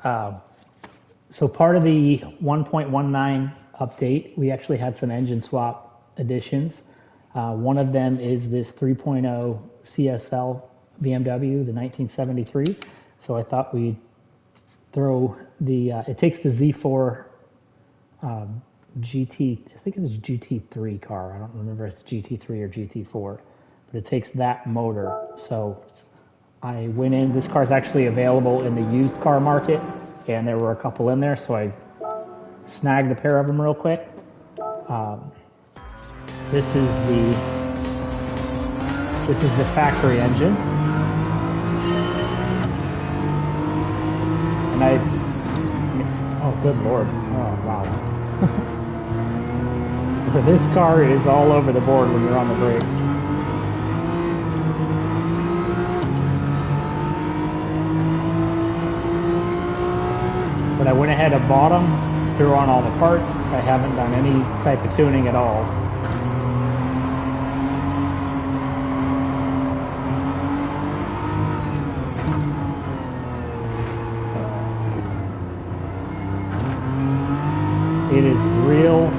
So part of the 1.19 update, we actually had some engine swap additions. One of them is this 3.0 CSL BMW, the 1973. So I thought we'd throw the, it takes the Z4 GT, I think it's GT3 car. I don't remember if it's GT3 or GT4, but it takes that motor. So I went in, this car's actually available in the used car market, and there were a couple in there, so I snagged a pair of them real quick. This is the factory engine. And oh good Lord, oh wow. So this car is all over the board when you're on the brakes. But I went ahead and bought them, threw on all the parts. I haven't done any type of tuning at all. It is real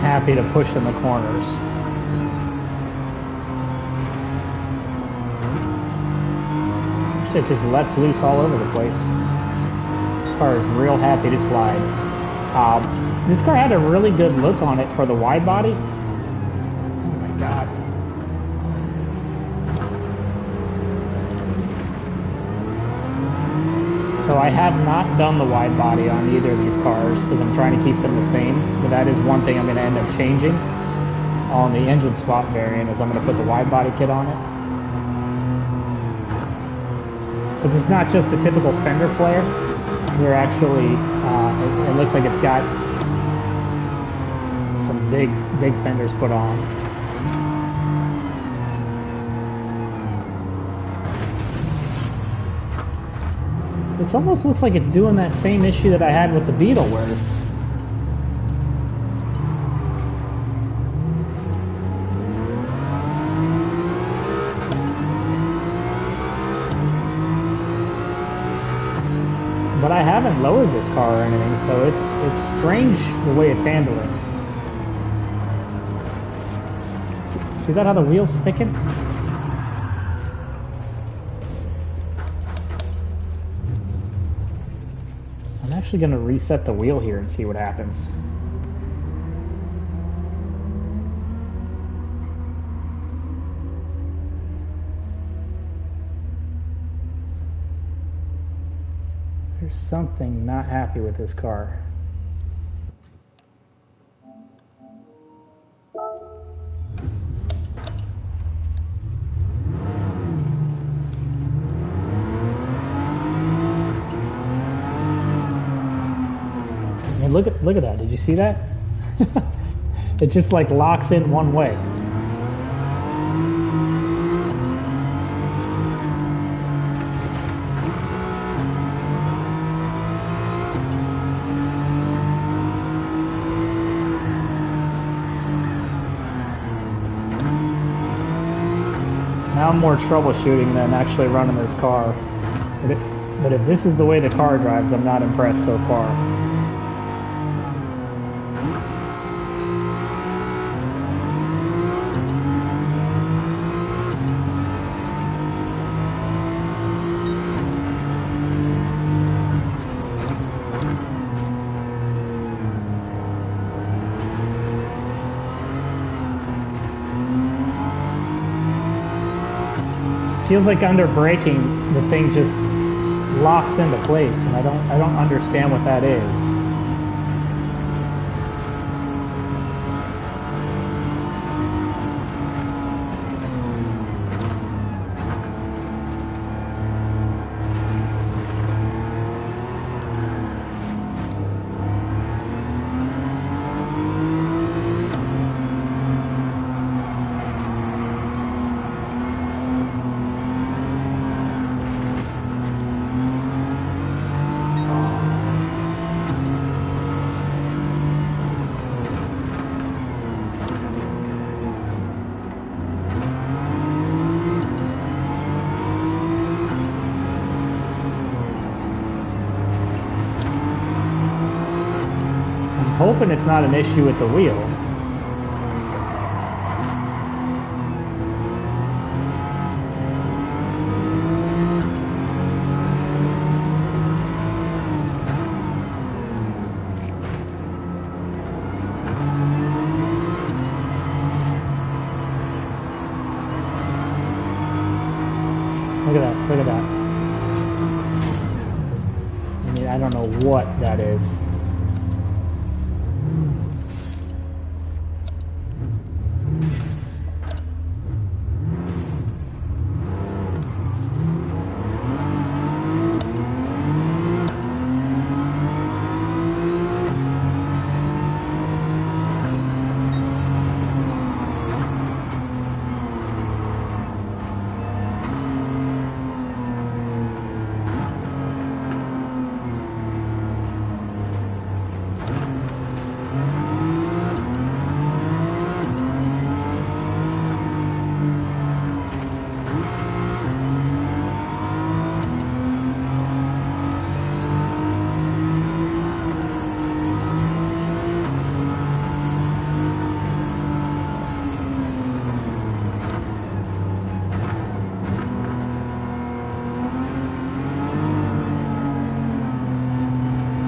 happy to push in the corners. It just lets loose all over the place. This car is real happy to slide. This car had a really good look on it for the wide body. Oh my God. So I have not done the wide body on either of these cars because I'm trying to keep them the same. But that is one thing I'm going to end up changing on the engine swap variant, is I'm going to put the wide body kit on it. Because it's not just the typical fender flare. They're actually, it looks like it's got some big fenders put on. It almost looks like it's doing that same issue that I had with the Beetle, where it's but I haven't lowered this car or anything, so it's strange the way it's handling. See that, how the wheel's sticking? I'm actually going to reset the wheel here and see what happens. There's something not happy with this car. I mean, look at that. Did you see that? It just like locks in one way. Now I'm more troubleshooting than actually running this car. But if this is the way the car drives, I'm not impressed so far. Feels like under braking, the thing just locks into place, and I don't understand what that is. hoping it's not an issue with the wheel. Look at that, look at that. I mean, I don't know what that is.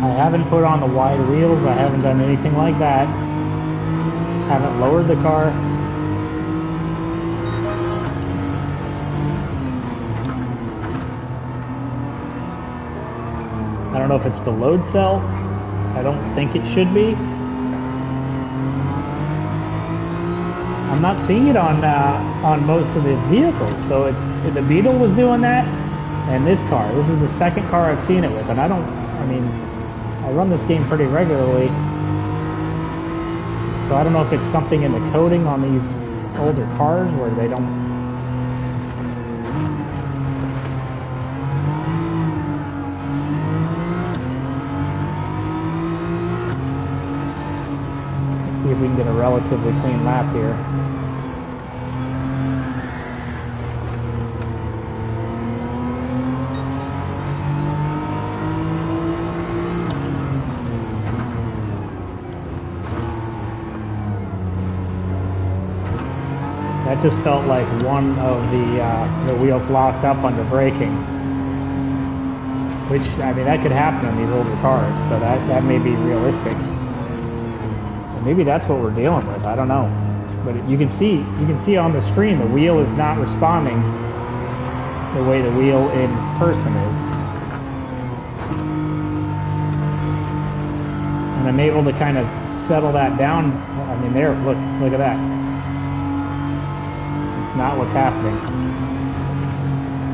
I haven't put on the wide wheels. I haven't done anything like that. Haven't lowered the car. I don't know if it's the load cell. I don't think it should be. I'm not seeing it on most of the vehicles. So it's the Beetle was doing that, and this car. This is the second car I've seen it with, and I run this game pretty regularly, so I don't know if it's something in the coding on these older cars where they don't. Let's see if we can get a relatively clean lap here. That just felt like one of the wheels locked up under braking, which, I mean, that could happen on these older cars, so that may be realistic. And maybe that's what we're dealing with. I don't know, but you can see on the screen the wheel is not responding the way the wheel in person is, and I'm able to kind of settle that down. I mean, there, look at that. Not what's happening.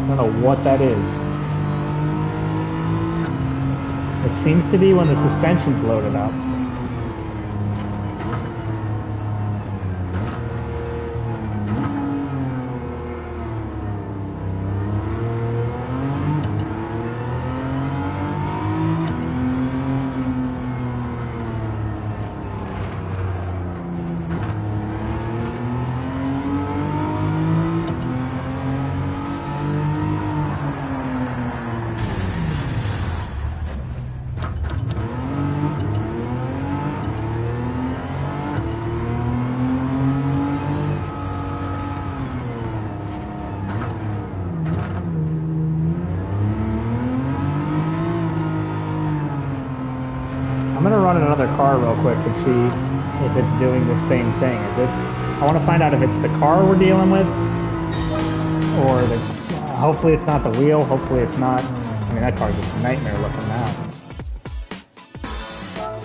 I don't know what that is. It seems to be when the suspension's loaded up. I'm gonna run another car real quick and see if it's doing the same thing. I want to find out if it's the car we're dealing with, or hopefully it's not the wheel. Hopefully it's not. I mean, that car's a nightmare looking now.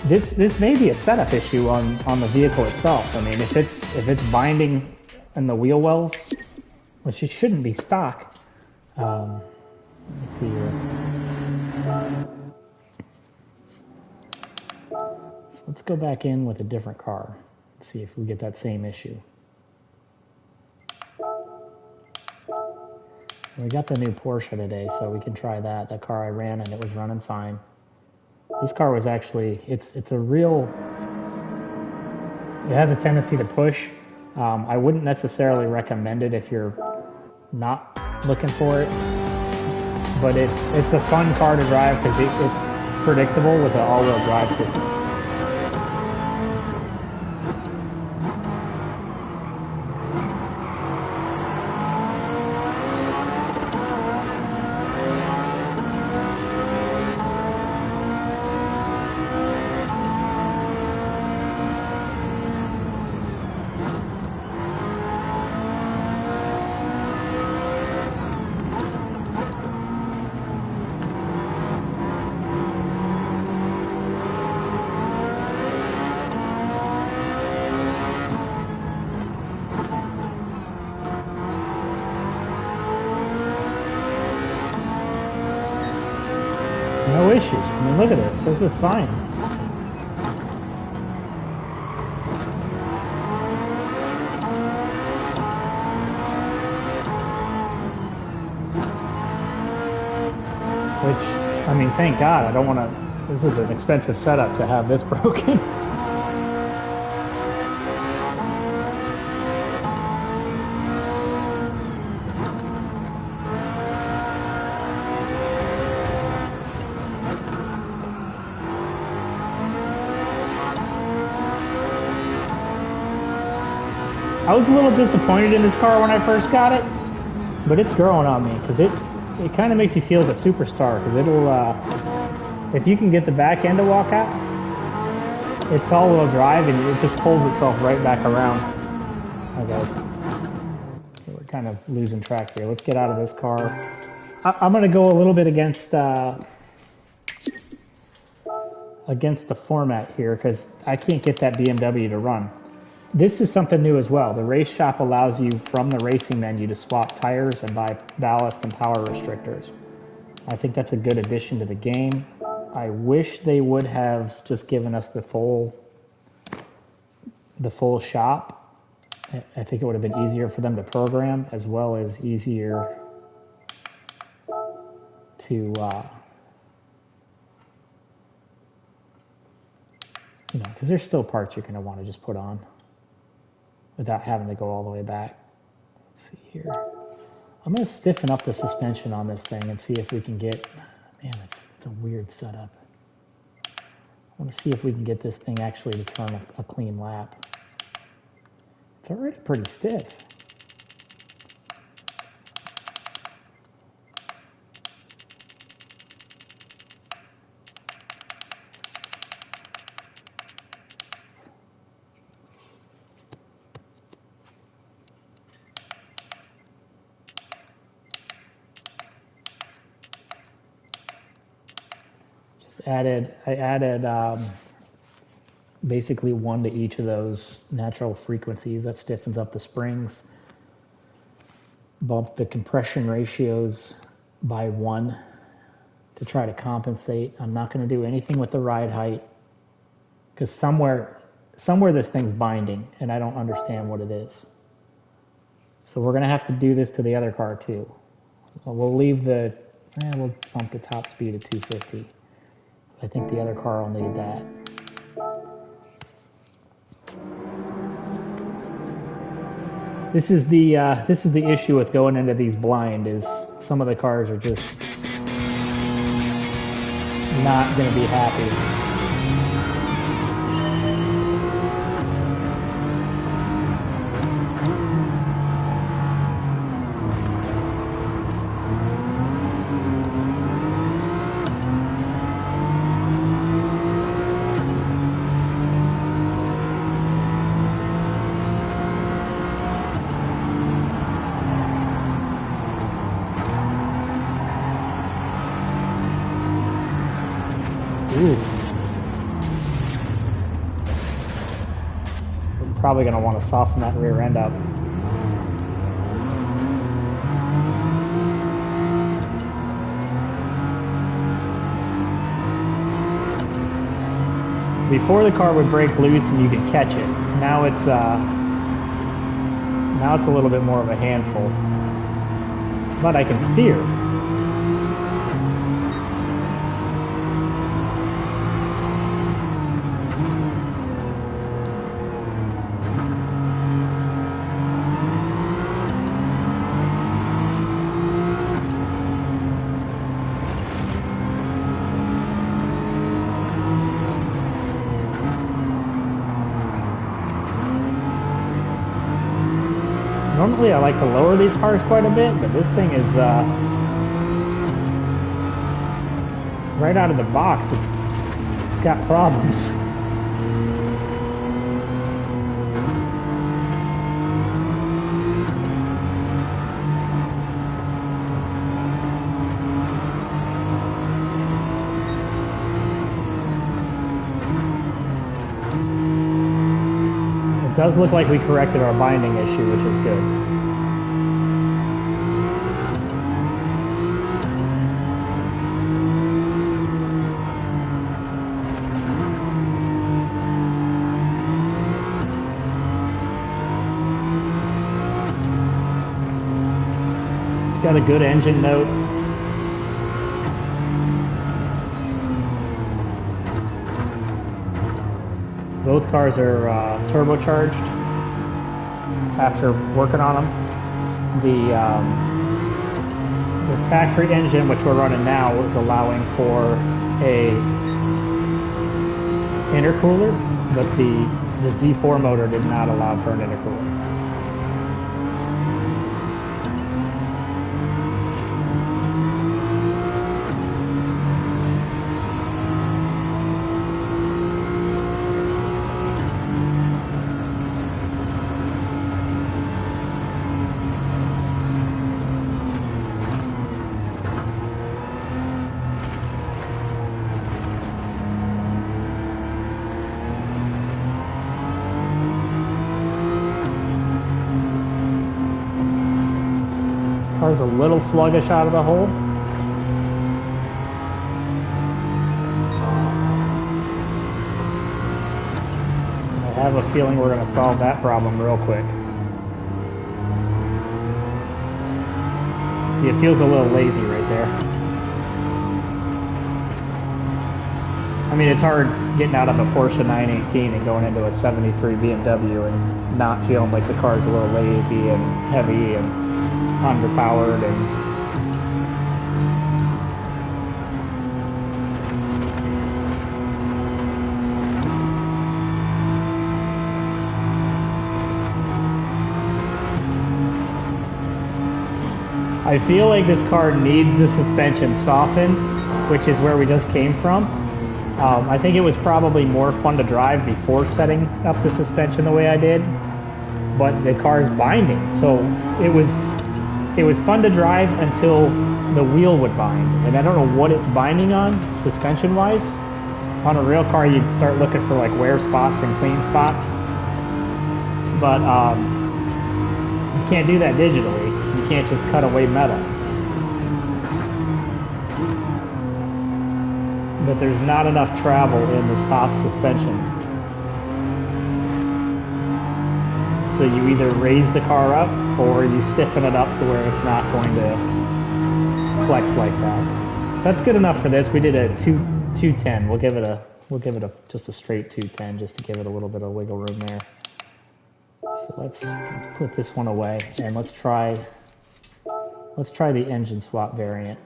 This may be a setup issue on the vehicle itself. I mean, if it's binding in the wheel wells, which it shouldn't be stock. Let's see here. Let's go back in with a different car. Let's see if we get that same issue. We got the new Porsche today, so we can try that. That car I ran and it was running fine. This car was actually, it's a real, it has a tendency to push. I wouldn't necessarily recommend it if you're not looking for it, but it's a fun car to drive because it's predictable with an all-wheel drive system. No issues. I mean, look at this. This is fine. Which, I mean, thank God. I don't want to... This is an expensive setup to have this broken. I was a little disappointed in this car when I first got it, but it's growing on me because it kind of makes you feel like a superstar because it'll, if you can get the back end to walk out, it's all-wheel drive and it just pulls itself right back around. Okay, we're kind of losing track here. Let's get out of this car. I'm going to go a little bit against the format here because I can't get that BMW to run. This is something new as well. The race shop allows you from the racing menu to swap tires and buy ballast and power restrictors. I think that's a good addition to the game. I wish they would have just given us the full shop. I think it would have been easier for them to program as well as easier to you know, because there's still parts you're going to want to just put on without having to go all the way back. Let's see here. I'm going to stiffen up the suspension on this thing and see if we can get, man, it's a weird setup. I want to see if we can get this thing actually to turn a clean lap. It's already pretty stiff. I added basically one to each of those natural frequencies. That stiffens up the springs. Bumped the compression ratios by 1 to try to compensate. I'm not going to do anything with the ride height because somewhere this thing's binding and I don't understand what it is. So we're going to have to do this to the other car too. We'll leave we'll bump the top speed to 250. I think the other car will need that. This is the issue with going into these blind is some of the cars are just not going to be happy. Ooh. We're probably going to want to soften that rear end up. Before the car would break loose and you could catch it. Now it's a little bit more of a handful. But I can steer. Normally I like to lower these cars quite a bit, but this thing is right out of the box, it's got problems. It does look like we corrected our binding issue, which is good. got a good engine note. Both cars are turbocharged after working on them. The factory engine, which we're running now, is allowing for a intercooler, but the Z4 motor did not allow for an intercooler. Car's a little sluggish out of the hole. I have a feeling we're going to solve that problem real quick. See, it feels a little lazy right there. I mean, it's hard getting out of a Porsche 918 and going into a 73 BMW and not feeling like the car's a little lazy and heavy and underpowered and I feel like this car needs the suspension softened, which is where we just came from. I think it was probably more fun to drive before setting up the suspension the way I did, but the car's binding, so it was fun to drive until the wheel would bind, and I don't know what it's binding on suspension wise. On a real car you'd start looking for like wear spots and clean spots, but you can't do that digitally. You can't just cut away metal. But there's not enough travel in this top suspension. So you either raise the car up or you stiffen it up to where it's not going to flex like that. That's good enough for this. We did a 210. We'll give it just a straight 210 just to give it a little bit of wiggle room there. So let's put this one away and let's try the engine swap variant.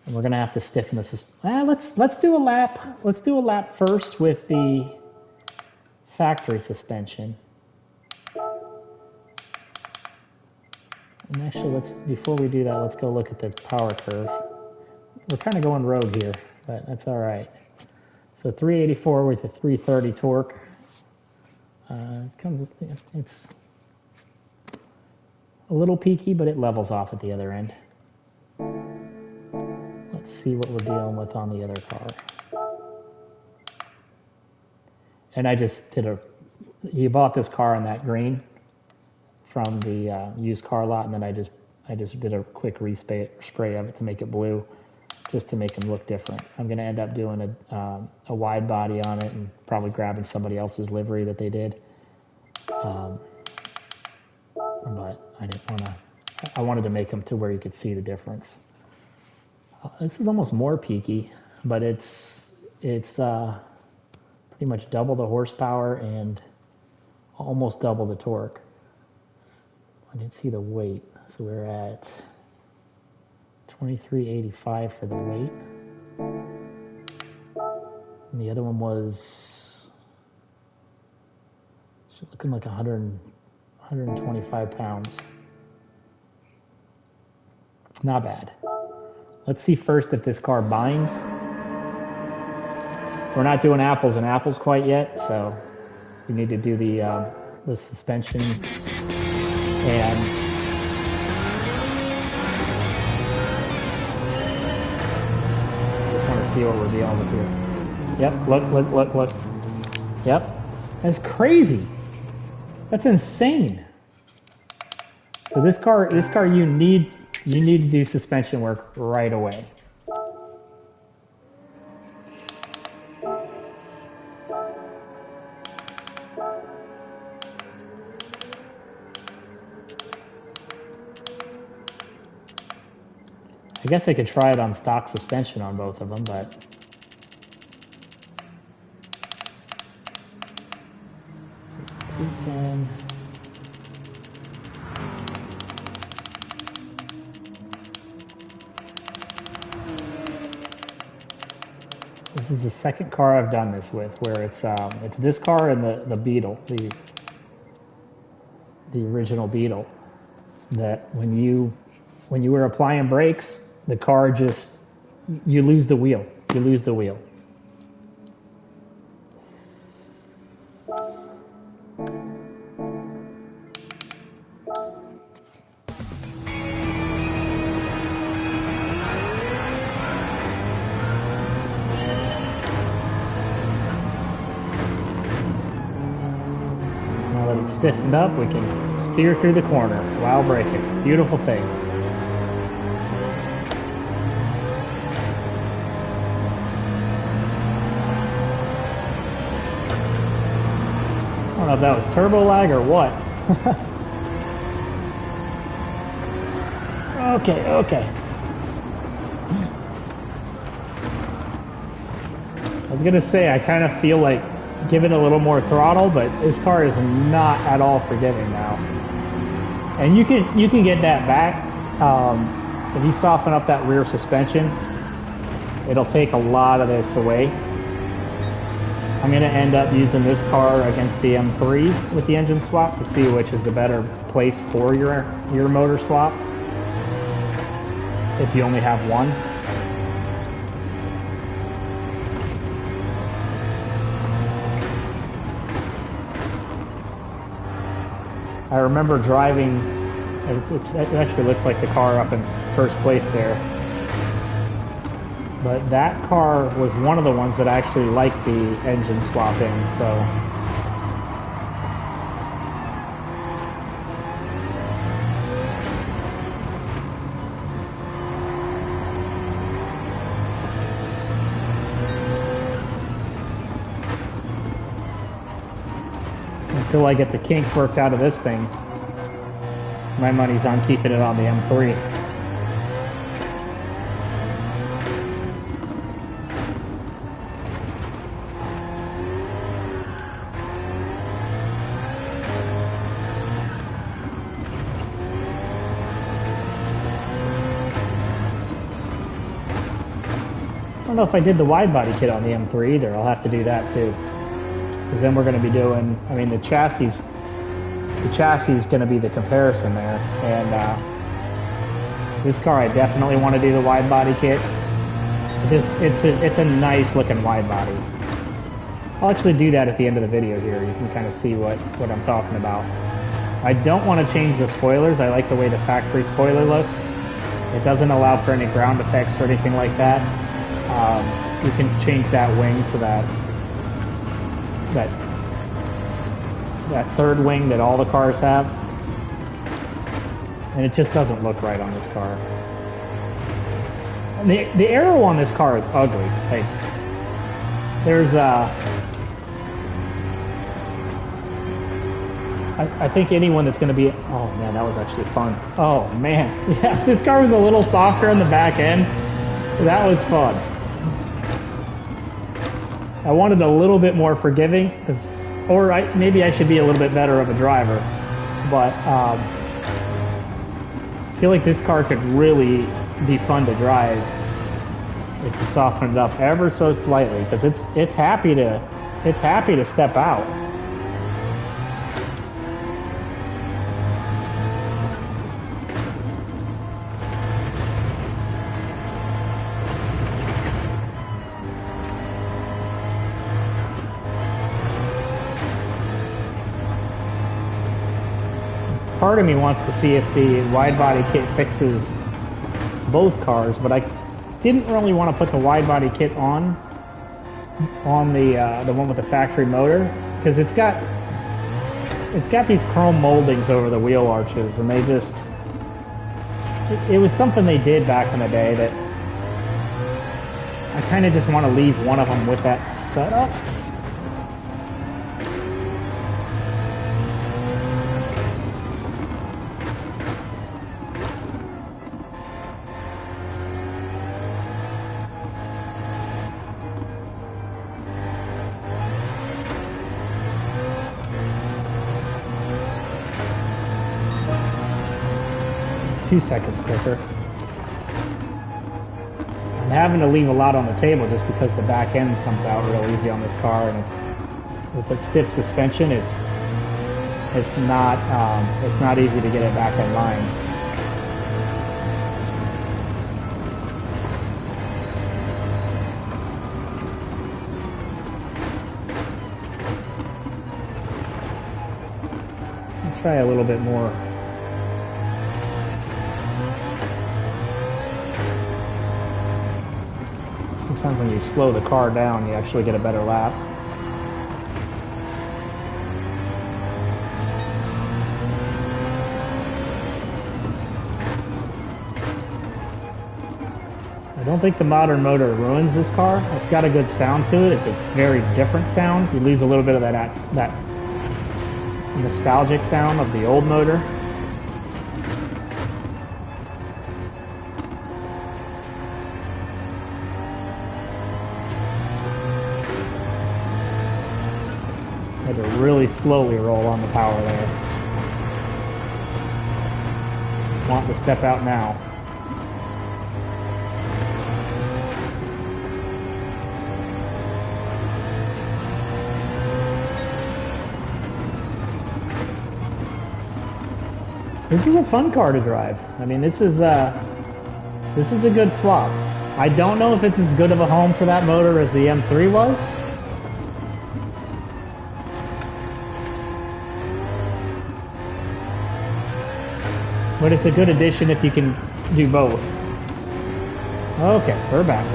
And we're gonna have to stiffen this. Let's do a lap. Let's do a lap first with the factory suspension. And actually, before we do that, let's go look at the power curve. We're kind of going rogue here, but that's all right. So 384 with a 330 torque. It's a little peaky, but it levels off at the other end. Let's see what we're dealing with on the other car. And I just did you bought this car in that green from the used car lot, and then I just did a quick spray of it to make it blue, just to make them look different. I'm going to end up doing a wide body on it and probably grabbing somebody else's livery that they did. But I didn't want to. I wanted to make them to where you could see the difference. This is almost more peaky, but it's pretty much double the horsepower and almost double the torque. I didn't see the weight, so we're at 2385 for the weight. And the other one was looking like 125 pounds. Not bad. Let's see first if this car binds. We're not doing apples and apples quite yet, so we need to do the suspension and just want to see what we're dealing with here. Yep, look. Yep, that's crazy. That's insane. So this car, you need to do suspension work right away. I guess I could try it on stock suspension on both of them, but 210. This is the second car I've done this with, where it's this car and the Beetle, the original Beetle. That when you were applying brakes, the car just, you lose the wheel. You lose the wheel. Now that it's stiffened up, we can steer through the corner while braking. Beautiful thing. I don't know if that was turbo lag or what. Okay. I was gonna say, I kind of feel like giving a little more throttle, but this car is not at all forgiving now. And you can get that back. If you soften up that rear suspension, it'll take a lot of this away. I'm going to end up using this car against the M3 with the engine swap to see which is the better place for your motor swap, if you only have one. I remember driving, it actually looks like the car up in first place there. But that car was one of the ones that actually liked the engine swap in, so. Until I get the kinks worked out of this thing, my money's on keeping it on the M3. I don't know if I did the wide body kit on the M3 either. I'll have to do that too. Because then we're going to be doing, I mean, the chassis is going to be the comparison there. And this car, I definitely want to do the wide body kit. It's a nice looking wide body. I'll actually do that at the end of the video here. You can kind of see what I'm talking about. I don't want to change the spoilers. I like the way the factory spoiler looks. It doesn't allow for any ground effects or anything like that. You can change that wing for that third wing that all the cars have, and it just doesn't look right on this car. And the aero on this car is ugly. Like, there's I think anyone that's going to be, oh man, that was actually fun. Oh man, yeah, this car was a little softer on the back end. That was fun. I wanted a little bit more forgiving, maybe I should be a little bit better of a driver, but I feel like this car could really be fun to drive if you soften it up ever so slightly, because it's happy to step out. Part of me wants to see if the wide body kit fixes both cars, but I didn't really want to put the wide body kit on the one with the factory motor, because it's got these chrome moldings over the wheel arches, and they just it was something they did back in the day that I kind of just want to leave one of them with that setup. 2 seconds quicker. I'm having to leave a lot on the table just because the back end comes out real easy on this car, and it's with its stiff suspension, it's not easy to get it back in line. I'll try a little bit more. Sometimes when you slow the car down, you actually get a better lap. I don't think the modern motor ruins this car. It's got a good sound to it. It's a very different sound. You lose a little bit of that nostalgic sound of the old motor. Had to really slowly roll on the power there. Just want to step out now. This is a fun car to drive. I mean, this is a good swap. I don't know if it's as good of a home for that motor as the M3 was. But it's a good addition if you can do both. Okay, we're back.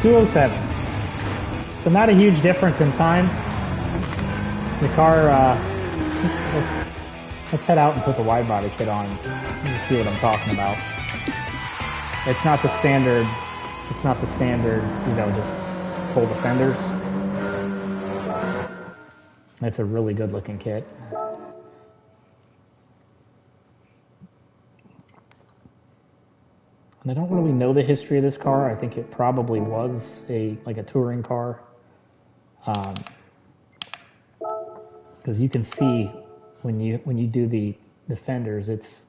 207. So not a huge difference in time. The car, let's head out and put the wide body kit on and see what I'm talking about. It's not the standard, you know, just pull the fenders. It's a really good looking kit. And I don't really know the history of this car. I think it probably was like a touring car. Because you can see when you do the fenders, it's,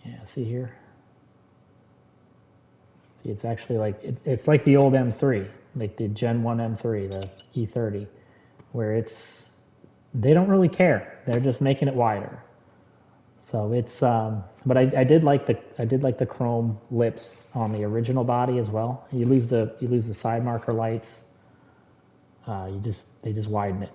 yeah, see here? See, it's actually like, it's like the old M3, like the Gen 1 M3, the E30, where they don't really care. They're just making it wider. So it's, but I did like the chrome lips on the original body as well. You lose the side marker lights. They just widen it.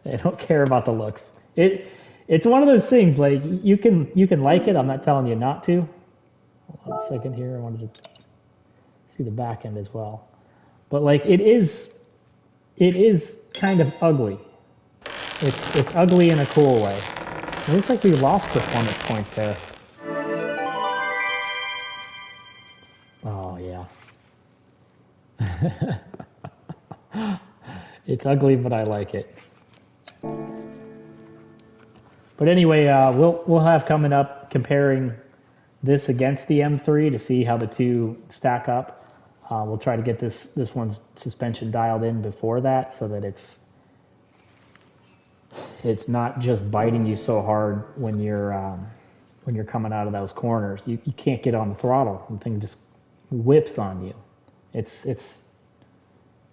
They don't care about the looks. It's one of those things, like you can like it. I'm not telling you not to. Hold on a second here. I wanted to see the back end as well. But like it is kind of ugly. It's ugly in a cool way. It looks like we lost performance points there. Oh, yeah. It's ugly, but I like it. But anyway, we'll have coming up comparing this against the M3 to see how the two stack up. We'll try to get this one's suspension dialed in before that so that it's not just biting you so hard when you're coming out of those corners. You can't get on the throttle. The thing just whips on you.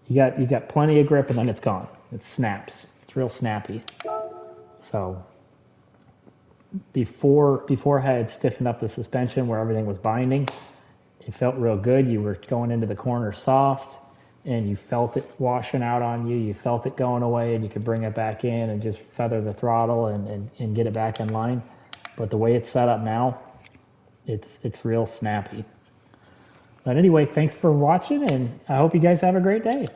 You got plenty of grip and then it's gone. It snaps. It's real snappy. So before I had stiffened up the suspension where everything was binding, it felt real good. You were going into the corner soft, and you felt it washing out on you. You felt it going away, and you could bring it back in and just feather the throttle and get it back in line. But the way it's set up now, it's real snappy. But anyway, thanks for watching, and I hope you guys have a great day.